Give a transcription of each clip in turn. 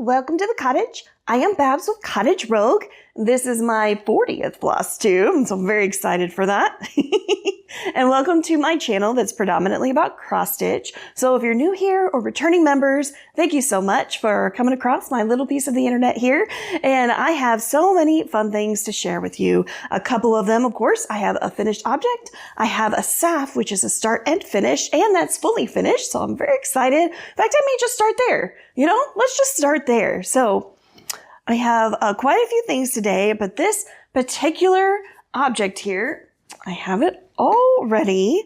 welcome to the cottage. I am Babs with Cottage Rogue. This is my 40th floss tube, so I'm very excited for that. And welcome to my channel that's predominantly about cross stitch. So if you're new here or returning members, thank you so much for coming across my little piece of the internet here. And I have so many fun things to share with you. A couple of them, of course, I have a finished object. I have a SAF, which is a start and finish, and that's fully finished. So I'm very excited. In fact, I may just start there. Let's just start there. So I have quite a few things today, but this particular object here, I have it already.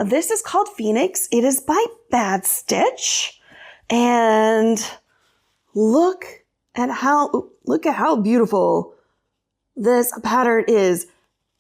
This is called Phoenix. It is by Bad Stitch. And look at how beautiful this pattern is.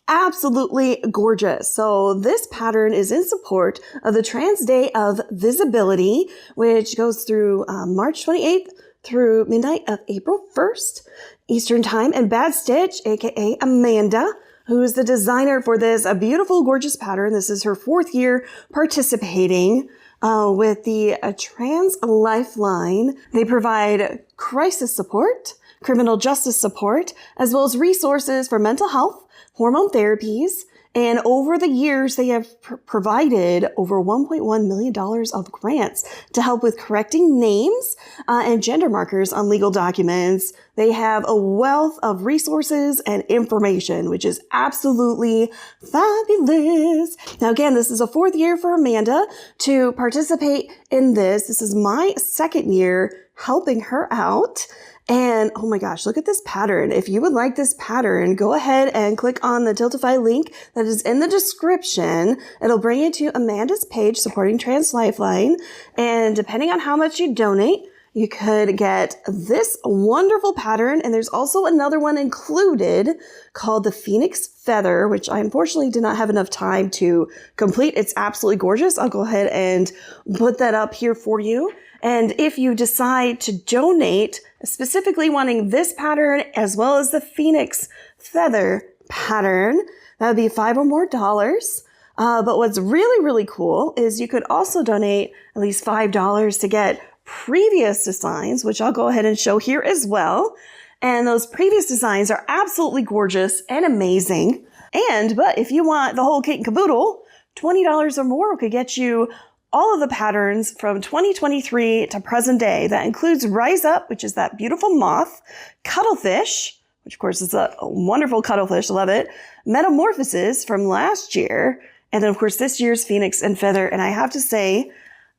Absolutely gorgeous. So this pattern is in support of the Trans Day of Visibility, which goes through March 28th through midnight of April 1st Eastern Time. And Bad Stitch, a.k.a. Amanda, who is the designer for this beautiful, gorgeous pattern. This is her 4th year participating with the Trans Lifeline. They provide crisis support, criminal justice support, as well as resources for mental health, hormone therapies, and over the years, they have provided over $1.1 million of grants to help with correcting names and gender markers on legal documents. They have a wealth of resources and information, which is absolutely fabulous. Now, again, this is a 4th year for Amanda to participate in this. This is my 2nd year helping her out. And oh my gosh, look at this pattern. If you would like this pattern, go ahead and click on the Tiltify link that is in the description. It'll bring you to Amanda's page supporting Trans Lifeline. And depending on how much you donate, you could get this wonderful pattern. And there's also another one included called the Phoenix Feather, which I unfortunately did not have enough time to complete. It's absolutely gorgeous. I'll go ahead and put that up here for you. And if you decide to donate, specifically wanting this pattern as well as the Phoenix Feather pattern, that would be $5 or more. But what's really, really cool is you could also donate at least $5 to get previous designs, which I'll go ahead and show here as well. And those previous designs are absolutely gorgeous and amazing. But if you want the whole kit and caboodle, $20 or more could get you all of the patterns from 2023 to present day. That includes Rise Up, which is that beautiful moth, Cuttlefish, which of course is a wonderful cuttlefish, love it, Metamorphosis from last year, and then of course this year's Phoenix and Feather. And I have to say,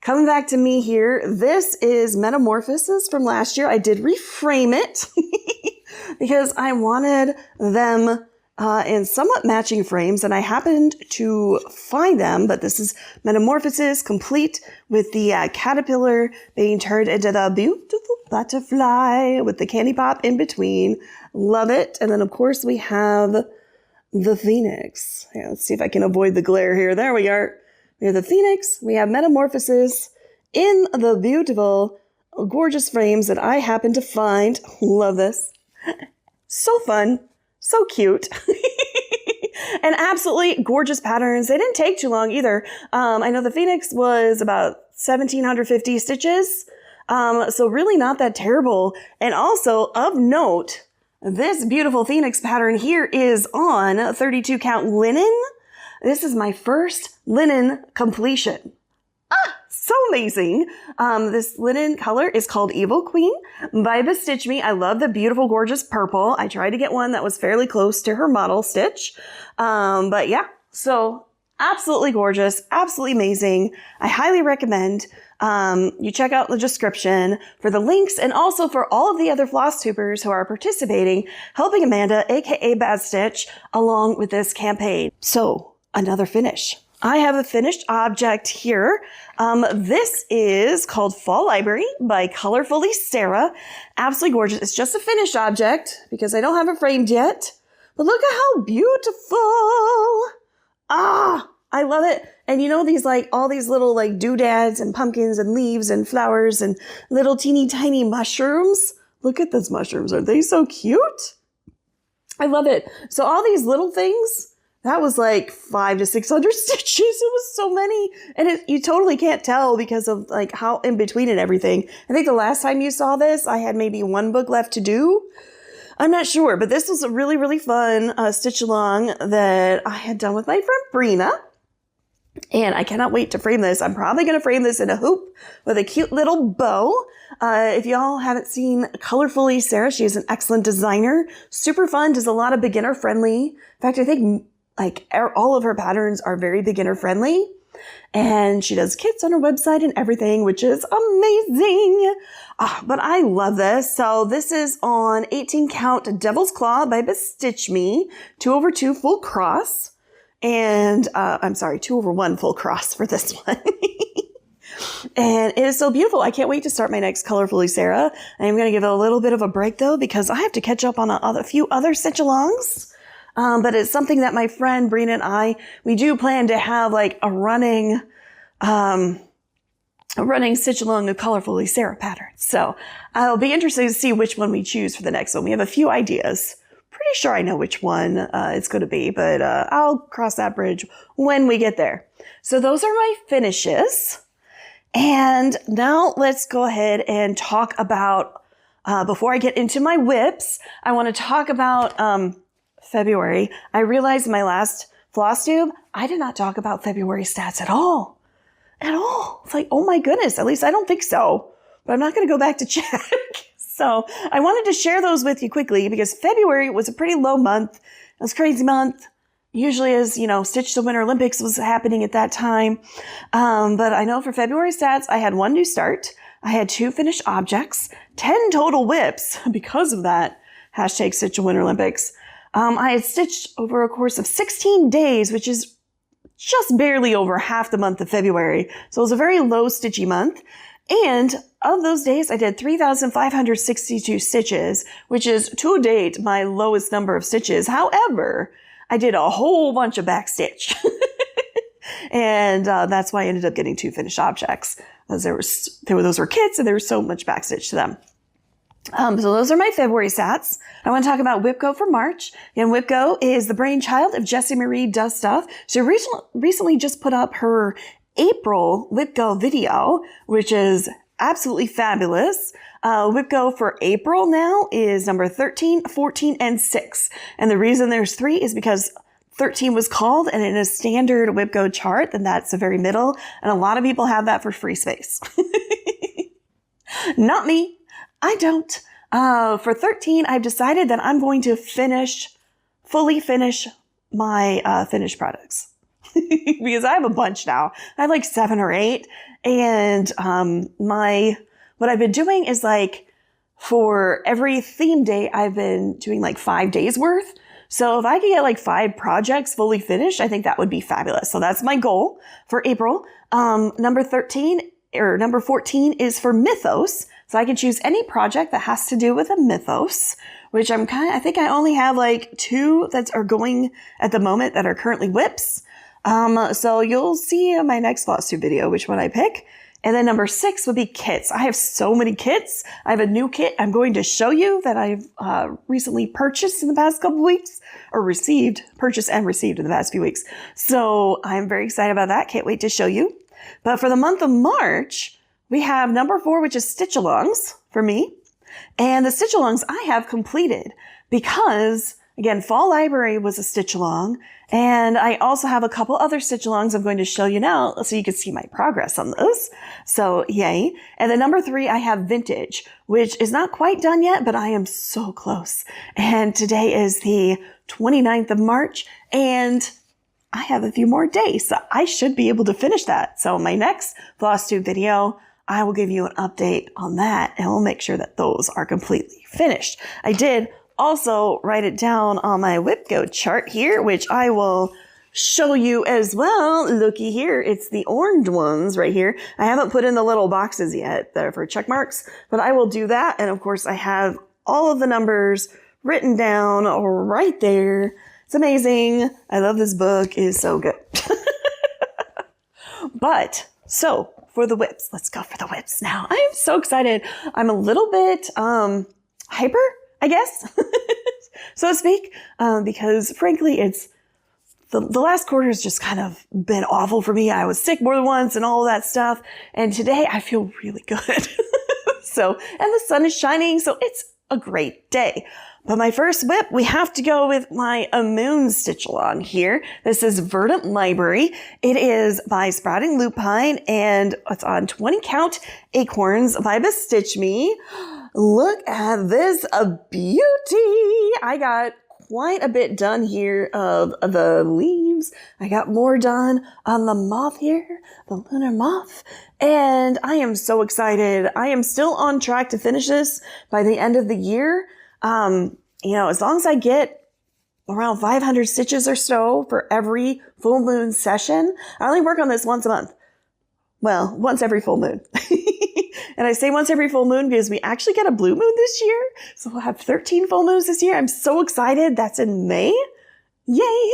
coming back to me here, this is Metamorphosis from last year. I did reframe it because I wanted them in somewhat matching frames, and I happened to find them, but this is Metamorphosis complete with the caterpillar being turned into the beautiful butterfly with the candy pop in between. Love it. And then of course we have the Phoenix. Yeah, let's see if I can avoid the glare here. There we are. We have the Phoenix. We have Metamorphosis in the beautiful, gorgeous frames that I happened to find. Love this. So fun. So cute. And absolutely gorgeous patterns. They didn't take too long either. I know the Phoenix was about 1,750 stitches. So really not that terrible. And also of note, this beautiful Phoenix pattern here is on 32 count linen. This is my first linen completion. So amazing. This linen color is called Evil Queen by Bestitch Me. I love the beautiful, gorgeous purple. I tried to get one that was fairly close to her model stitch. But yeah, so absolutely gorgeous, absolutely amazing. I highly recommend you check out the description for the links and also for all of the other Flosstubers who are participating, helping Amanda, aka Bad Stitch, along with this campaign. So another finish. I have a finished object here. This is called Fall Library by Colorfully Sarah. Absolutely gorgeous. It's just a finished object because I don't have it framed yet. But look at how beautiful. I love it. And you know these all these little doodads and pumpkins and leaves and flowers and little teeny tiny mushrooms. Look at those mushrooms. Aren't they so cute? I love it. So all these little things that was like 500 to 600 stitches. It was so many. And you totally can't tell because of like how in between and everything. I think the last time you saw this, I had maybe one book left to do. I'm not sure, but this was a really, really fun stitch along that I had done with my friend Brina. And I cannot wait to frame this. I'm probably going to frame this in a hoop with a cute little bow. If y'all haven't seen Colorfully Sarah, she is an excellent designer. Super fun, does a lot of beginner friendly. In fact, I think like all of her patterns are very beginner friendly. And she does kits on her website and everything, which is amazing. But I love this. So this is on 18 count Devil's Claw by Bestitch Me, 2/2 full cross. And I'm sorry, 2/1 full cross for this one. And it is so beautiful. I can't wait to start my next Colorfully Sarah. I am going to give it a little bit of a break though, because I have to catch up on a few other stitch alongs. But it's something that my friend Brina and we do plan to have like a running stitch along of Colorfully Sarah patterns. So I'll be interested to see which one we choose for the next one. We have a few ideas. Pretty sure I know which one it's going to be, but I'll cross that bridge when we get there. So those are my finishes. And now let's go ahead and talk about, before I get into my whips, I want to talk about February. I realized my last floss tube, I did not talk about February stats at all. At all. It's like, oh my goodness, at least I don't think so. But I'm not going to go back to check. So I wanted to share those with you quickly because February was a pretty low month. It was a crazy month. Usually as, you know, Stitch the Winter Olympics was happening at that time. But I know for February stats, I had 1 new start. I had 2 finished objects, 10 total whips because of that. Hashtag Stitch the Winter Olympics. I had stitched over a course of 16 days, which is just barely over half the month of February. So it was a very low stitchy month. And of those days, I did 3,562 stitches, which is to date my lowest number of stitches. However, I did a whole bunch of backstitch. And that's why I ended up getting 2 finished objects. As those were kits and there was so much backstitch to them. So those are my February stats. I want to talk about WhipGo for March. And WhipGo is the brainchild of Jessie Marie Does Stuff. She recently just put up her April WhipGo video, which is absolutely fabulous. WhipGo for April now is number 13, 14, and 6. And the reason there's 3 is because 13 was called, and in a standard WhipGo chart, then that's the very middle. And a lot of people have that for free space. Not me. I don't. For 13, I've decided that I'm going to fully finish my finished products. Because I have a bunch now. I have like 7 or 8. And what I've been doing is like for every theme day, I've been doing like 5 days worth. So if I could get like 5 projects fully finished, I think that would be fabulous. So that's my goal for April. Number 14 is for Mythos. So I can choose any project that has to do with a mythos, which I think I only have like 2 that are going at the moment that are currently whips. So you'll see in my next Flosstube video which one I pick. And then number 6 would be kits. I have so many kits. I have a new kit I'm going to show you that I've recently purchased in the past couple weeks, or purchased and received in the past few weeks. So I'm very excited about that. Can't wait to show you. But for the month of March, we have number 4, which is stitch alongs for me. And the stitch alongs I have completed because, again, Fall Library was a stitch along. And I also have a couple other stitch alongs I'm going to show you now so you can see my progress on those. So yay. And then number 3, I have Vintage, which is not quite done yet, but I am so close. And today is the 29th of March and I have a few more days, so I should be able to finish that. So my next Flosstube video, I will give you an update on that and we'll make sure that those are completely finished. I did also write it down on my WhipGo chart here, which I will show you as well. Looky here. It's the orange ones right here. I haven't put in the little boxes yet that are for check marks, but I will do that. And of course I have all of the numbers written down right there. It's amazing. I love this book. It is so good. But so for the whips, let's go for the whips now. I am so excited. I'm a little bit hyper, I guess, so to speak, because frankly, it's the last quarter has just kind of been awful for me. I was sick more than once and all of that stuff. And today I feel really good. So, and the sun is shining, so it's a great day. But my first whip, we have to go with my moon stitch along here. This is Verdant Library. It is by Sprouting Lupine, and it's on 20 count acorns by Bestitch Me. Look at this, a beauty. I got quite a bit done here of the leaves. I got more done on the moth here, the lunar moth. And I am so excited. I am still on track to finish this by the end of the year. As long as I get around 500 stitches or so for every full moon session, I only work on this once a month. Well, once every full moon. And I say once every full moon because we actually get a blue moon this year. So we'll have 13 full moons this year. I'm so excited. That's in May. Yay.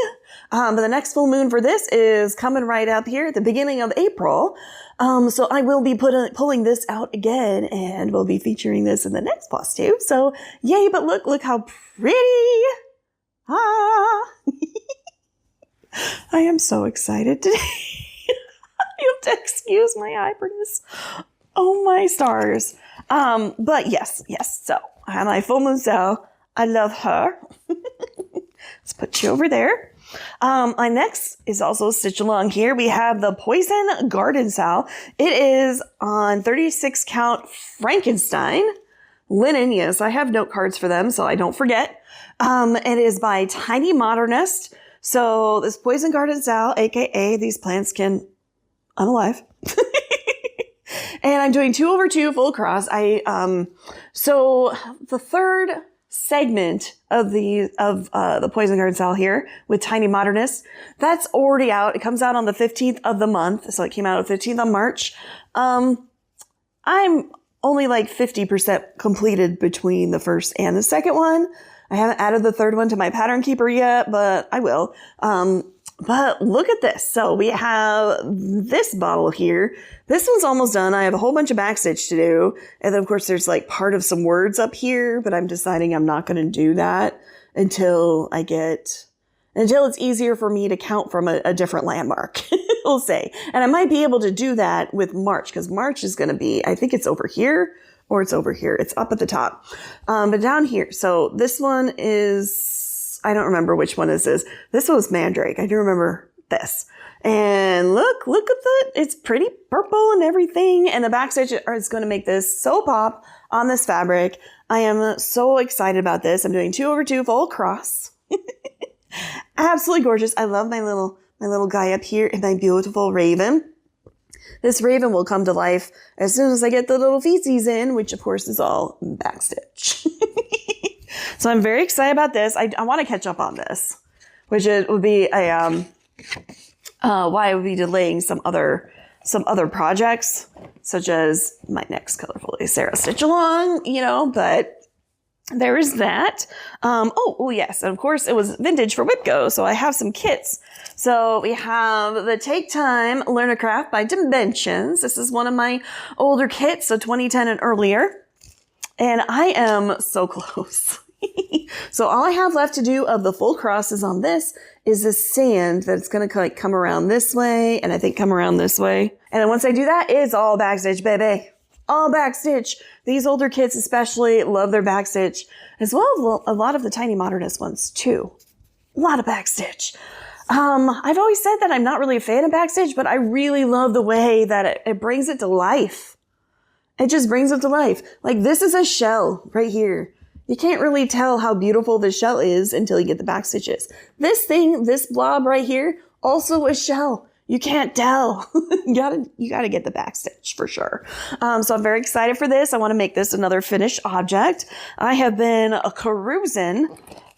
But the next full moon for this is coming right up here at the beginning of April. So I will be pulling this out again, and we'll be featuring this in the next Flosstube. So yay, but look how pretty. Ah. I am so excited today. You have to excuse my hyperness. Oh my stars. But yes. So I have my full moon cell. I love her. Let's put you over there. My next is also stitch along here. We have the Poison Garden Sow. It is on 36 count Frankenstein linen. Yes, I have note cards for them, so I don't forget. It is by Tiny Modernist. So this Poison Garden Sow, a.k.a. these plants can unalive. And I'm doing 2/2 full cross. So the third segment of the Poison Garden Sow here with Tiny Modernist, that's already out. It comes out on the 15th of the month. So it came out on the 15th of March. I'm only like 50% completed between the first and the second one. I haven't added the third one to my pattern keeper yet, but I will. But look at this. So we have this bottle here. This one's almost done. I have a whole bunch of backstitch to do. And then of course there's like part of some words up here, but I'm deciding I'm not going to do that until it's easier for me to count from a different landmark, we'll say. And I might be able to do that with March, because March is going to be, I think it's over here or it's over here. It's up at the top. But down here. So this one is, I don't remember which one this is. This one's Mandrake. I do remember this. And look at that. It's pretty purple and everything. And the backstitch is going to make this so pop on this fabric. I am so excited about this. I'm doing 2/2 full cross. Absolutely gorgeous. I love my little guy up here and my beautiful raven. This raven will come to life as soon as I get the little feetsies in, which of course is all backstitch. So I'm very excited about this. I want to catch up on this, which it would be why I would be delaying some other projects, such as my next Colorful Sarah Stitch Along, but there is that. Oh yes, and of course it was vintage for Whipco, so I have some kits. So we have the Take Time Learn a Craft by Dimensions. This is one of my older kits, so 2010 and earlier. And I am so close. So all I have left to do of the full crosses on this is this sand that's going to come around this way, and I think come around this way. And then once I do that, it's all backstitch, baby. All backstitch. These older kits especially love their backstitch, as well as a lot of the Tiny Modernist ones too. A lot of backstitch. I've always said that I'm not really a fan of backstitch, but I really love the way that it brings it to life. It just brings it to life. Like this is a shell right here. You can't really tell how beautiful the shell is until you get the back stitches. This blob right here, also a shell. You can't tell. you gotta get the back stitch for sure. So I'm very excited for this. I want to make this another finished object. I have been cruising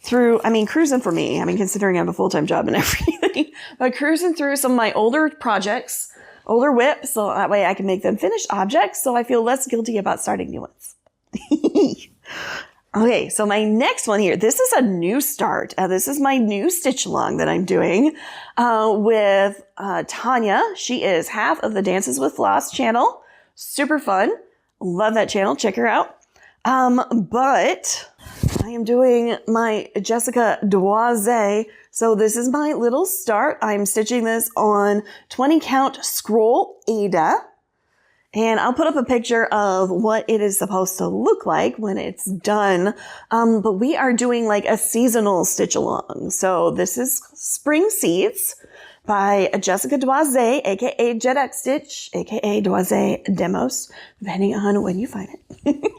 through, cruising for me. Considering I have a full-time job and everything, but cruising through some of my older projects, older whips, so that way I can make them finished objects. So I feel less guilty about starting new ones. Okay, so my next one here, this is a new start. This is my new stitch along that I'm doing with Tanya. She is half of the Dances with Floss channel. Super fun. Love that channel. Check her out. But I am doing my Jessica Doise So this is my little start. I'm stitching this on 20 count scroll Ada. And I'll put up a picture of what it is supposed to look like when it's done. But we are doing like a seasonal stitch along. So this is Spring Seeds by Jessica Doise, a.k.a. Jet X Stitch, a.k.a. Doise Demos, depending on when you find it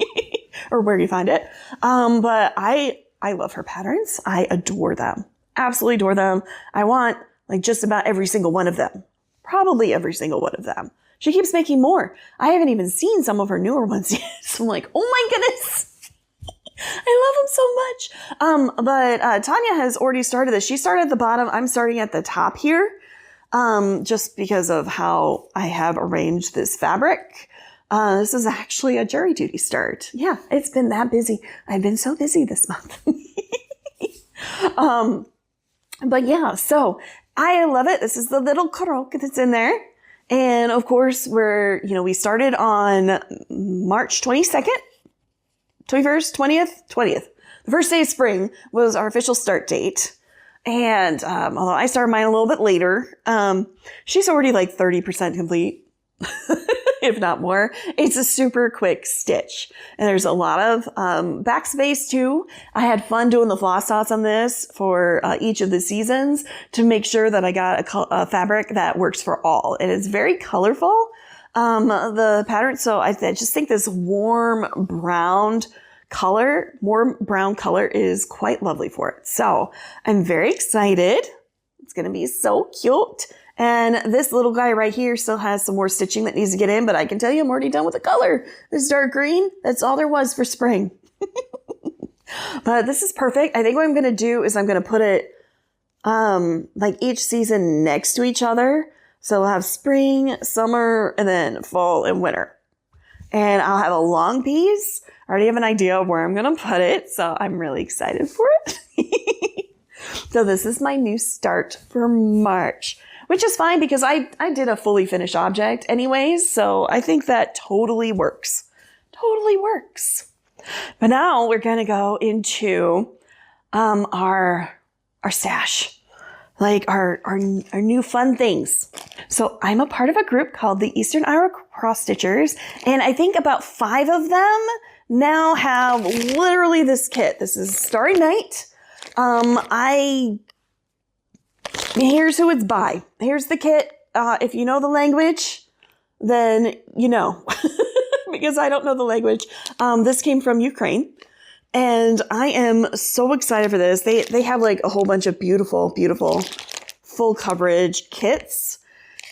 or where you find it. But I love her patterns. I adore them. Absolutely adore them. I want like just about every single one of them. Probably every single one of them. She keeps making more. I haven't even seen some of her newer ones yet. So I'm like, oh my goodness. I love them so much. But Tanya has already started this. She started at the bottom. I'm starting at the top here. Just because of how I have arranged this fabric. This is actually a jury duty start. Yeah, it's been that busy. I've been so busy this month. But yeah, so I love it. This is the little croc that's in there. And of course, we started on March 22nd, 21st, 20th. The first day of spring was our official start date. And although I started mine a little bit later, she's already like 30% complete, if not more. It's a super quick stitch. And there's a lot of backspace too. I had fun doing the floss dots on this for each of the seasons to make sure that I got a fabric that works for all. And it's very colorful, the pattern. So I just think this warm brown color is quite lovely for it. So I'm very excited. It's going to be so cute. And this little guy right here still has some more stitching that needs to get in, but I can tell you I'm already done with the color. This dark green, that's all there was for spring. But this is perfect. I think what I'm going to do is I'm going to put it like each season next to each other. So we'll have spring, summer, and then fall and winter. And I'll have a long piece. I already have an idea of where I'm going to put it, so I'm really excited for it. So this is my new start for March, which is fine because I did a fully finished object anyways, so I think that totally works. Totally works. But now we're going to go into our stash, like our new fun things. So I'm a part of a group called the Eastern Iowa Cross Stitchers, and I think about 5 of them now have literally this kit. This is Starry Night. Here's who it's by. Here's the kit. If you know the language, then you know, because I don't know the language. This came from Ukraine, and I am so excited for this. They have like a whole bunch of beautiful, beautiful full coverage kits,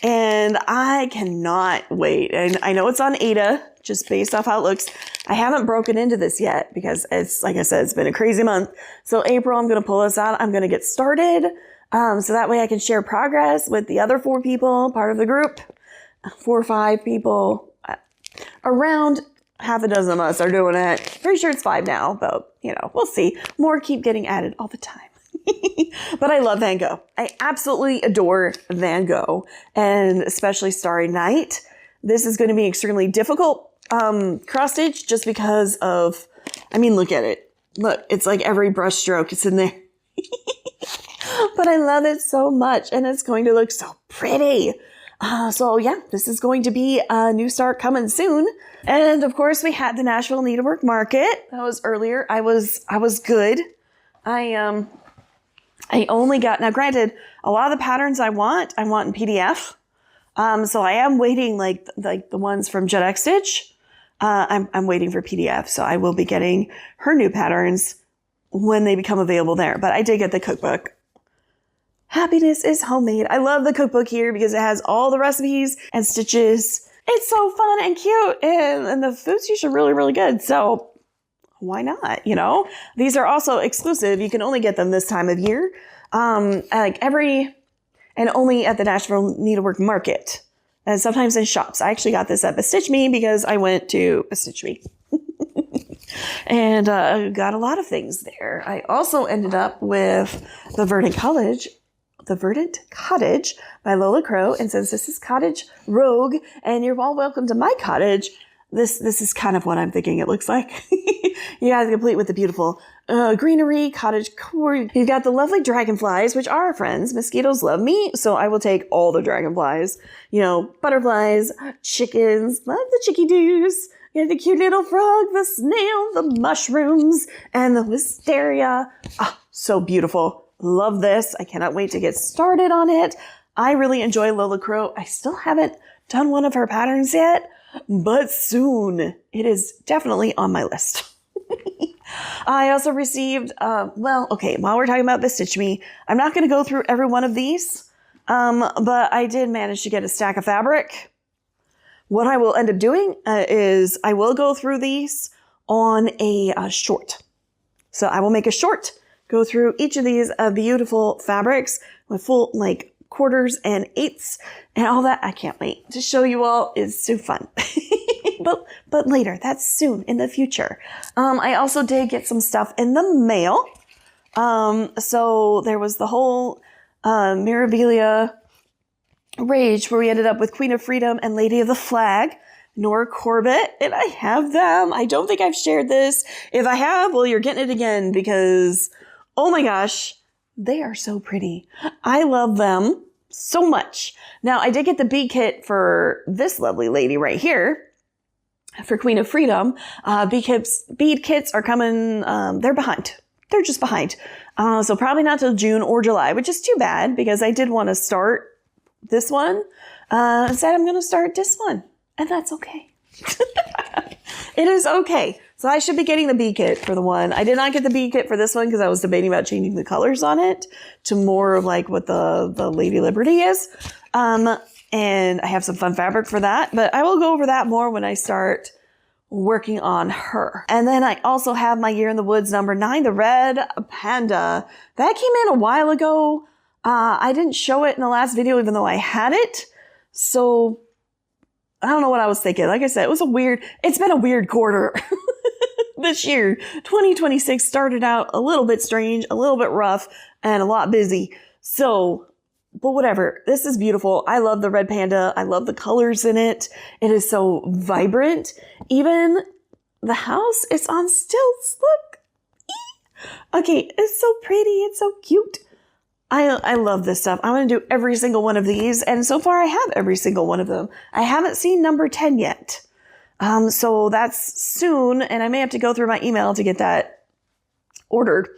and I cannot wait. And I know it's on Ada, just based off how it looks. I haven't broken into this yet because it's, like I said, it's been a crazy month. So April, I'm going to pull this out. I'm going to get started. So that way I can share progress with the other 4 people, part of the group, 4 or 5 people. Around half a dozen of us are doing it. Pretty sure it's 5 now, but we'll see. More keep getting added all the time. But I love Van Gogh. I absolutely adore Van Gogh, and especially Starry Night. This is going to be extremely difficult cross stitch just because of, look at it. Look, it's like every brush stroke is in there. But I love it so much, and it's going to look so pretty. So yeah, this is going to be a new start coming soon. And of course, we had the Nashville Needlework Market. That was earlier. I was good. I only got, now granted, a lot of the patterns I want in PDF. So I am waiting like the ones from Jet X Stitch. I'm waiting for PDF. So I will be getting her new patterns when they become available there. But I did get the cookbook. Happiness is homemade. I love the cookbook here because it has all the recipes and stitches. It's so fun and cute. And the food's usually really, really good. So why not? These are also exclusive. You can only get them this time of year. And only at the Nashville Needlework Market. And sometimes in shops. I actually got this at Bestitch Me because I went to Bestitch Me. And got a lot of things there. I also ended up with the Verdant Cottage by Lola Crow. And since this is Cottage Rogue, and you're all welcome to my cottage, this is kind of what I'm thinking it looks like. You guys complete with the beautiful greenery, cottage core. You've got the lovely dragonflies, which are our friends. Mosquitoes love me, so I will take all the dragonflies. You know, butterflies, chickens, love the chicky-doos. You have the cute little frog, the snail, the mushrooms, and the wisteria. Ah, so beautiful. Love this. I cannot wait to get started on it. I really enjoy Lola Crow. I still haven't done one of her patterns yet, but soon. It is definitely on my list. I also received, while we're talking about Stitch Me, I'm not going to go through every one of these, but I did manage to get a stack of fabric. What I will end up doing is I will go through these on a short. So I will make a short, go through each of these beautiful fabrics with full quarters and eighths and all that. I can't wait to show you all. It's so fun. but later, that's soon in the future. I also did get some stuff in the mail. So there was the whole Mirabilia Rage where we ended up with Queen of Freedom and Lady of the Flag, Nora Corbett, and I have them. I don't think I've shared this. If I have, well, you're getting it again because, oh my gosh, they are so pretty. I love them so much. Now, I did get the bead kit for this lovely lady right here for Queen of Freedom. Bead kits are coming, they're behind. They're just behind. So probably not till June or July, which is too bad because I did want to start this one. Instead, I'm going to start this one, and that's okay. It is okay. So I should be getting the bead kit for the one. I did not get the bead kit for this one because I was debating about changing the colors on it to more of like what the Lady Liberty is. And I have some fun fabric for that, but I will go over that more when I start working on her. And then I also have my Year in the Woods number 9, the red panda. That came in a while ago. I didn't show it in the last video, even though I had it. So I don't know what I was thinking. Like I said, it's been a weird quarter this year. 2026 started out a little bit strange, a little bit rough, and a lot busy. So, but whatever. This is beautiful. I love the red panda. I love the colors in it. It is so vibrant. Even the house is on stilts. Look. Okay, it's so pretty. It's so cute. I love this stuff. I'm going to do every single one of these. And so far I have every single one of them. I haven't seen number 10 yet. So that's soon. And I may have to go through my email to get that ordered.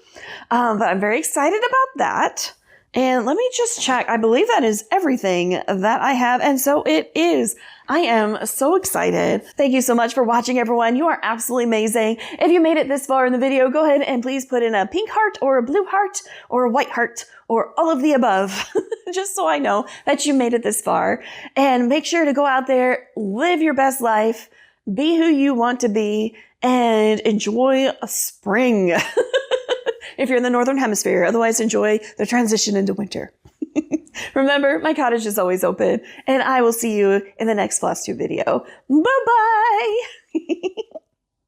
But I'm very excited about that. And let me just check. I believe that is everything that I have. And so it is. I am so excited. Thank you so much for watching, everyone. You are absolutely amazing. If you made it this far in the video, go ahead and please put in a pink heart or a blue heart or a white heart or all of the above, just so I know that you made it this far. And make sure to go out there, live your best life, be who you want to be, and enjoy a spring. If you're in the Northern Hemisphere, otherwise enjoy the transition into winter. Remember, my cottage is always open, and I will see you in the next Flosstube video. Bye-bye!